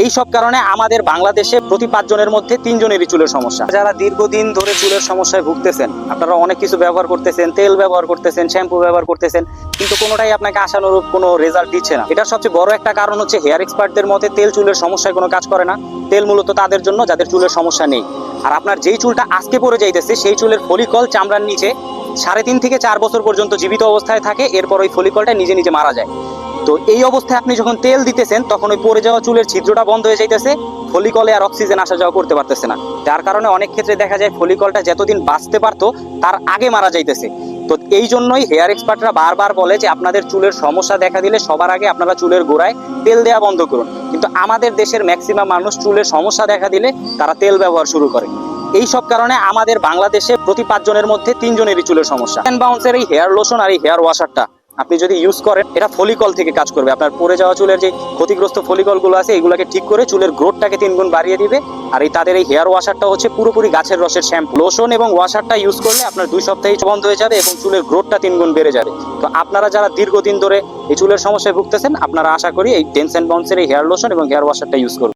এই সব কারণে আমাদের বাংলাদেশে প্রতি 5 জনের মধ্যে 3 জনেরই চুলের সমস্যা। যারা দীর্ঘদিন ধরে চুলের সমস্যায় ভুগতেছেন, আপনারা অনেক কিছু ব্যবহার করতেছেন, তেল ব্যবহার করতেছেন, শ্যাম্পু ব্যবহার করতেছেন, কিন্তু কোনোটাই আপনাকে আশানুরূপ কোনো রেজাল্ট দিচ্ছে না। এটার সবচেয়ে বড় একটা কারণ হচ্ছে হেয়ার এক্সপার্টদের মতে তেল চুলের সমস্যায় কোনো কাজ করে না। তেল মূলত তাদের জন্য যাদের চুলের সমস্যা নেই। আর আপনার যেই চুলটা আজকে পড়ে যাইতেছে সেই চুলের ফলিকল চামড়ার নিচে 3.5 থেকে 4 বছর পর্যন্ত জীবিত অবস্থায় থাকে, এরপর ওই ফলিকলটা নিজে নিজে মারা যায়। তো এই অবস্থায় আপনি যখন তেল দিতেছেন তখন ওই পড়ে যাওয়া চুলের ছিদ্রটা বন্ধ হয়ে যাইতেছে, ফলিকলে আর অক্সিজেন আসা যাওয়া করতে পারতেছে না, যার কারণে অনেক ক্ষেত্রে দেখা যায় ফলিকলটা যতদিন বাঁচতে পারতো তার আগে মারা যাইতেছে। তো এই জন্যই হেয়ার এক্সপার্টরা বারবার বলে যে আপনাদের চুলের সমস্যা দেখা দিলে সবার আগে আপনারা চুলের গোড়ায় তেল দেওয়া বন্ধ করুন। কিন্তু আমাদের দেশের ম্যাক্সিমাম মানুষ চুলের সমস্যা দেখা দিলে তারা তেল ব্যবহার শুরু করে। এই সব কারণে আমাদের বাংলাদেশে প্রতি 5 জনের মধ্যে 3 জনেরই চুলের সমস্যা। বাউন্সের এই হেয়ার লোশন আর এই হেয়ার ওয়াশারটা আপনি যদি ইউজ করেন, এটা ফলিকল থেকে কাজ করবে। আপনার পড়ে যাওয়া চুলের যে ক্ষতিগ্রস্ত ফলিকলগুলো আছে এগুলোকে ঠিক করে চুলের গ্রোথটাকে 3 গুণ বাড়িয়ে দিবে। আর এই তাদের এই হেয়ার ওয়াশারটা হচ্ছে পুরোপুরি গাছের রসের শ্যাম্পু। লোশন এবং ওয়াশারটা ইউজ করলে আপনার 2 সপ্তাহেই বন্ধ হয়ে যাবে এবং চুলের গ্রোথটা 3 গুণ বেড়ে যাবে। তো আপনারা যারা দীর্ঘদিন ধরে এই চুলের সমস্যায় ভুগতেছেন, আপনারা আশা করি এই ডেন্স এন্ড বাউন্সের এই হেয়ার লোশন এবং হেয়ার ওয়াশারটা ইউজ করবেন।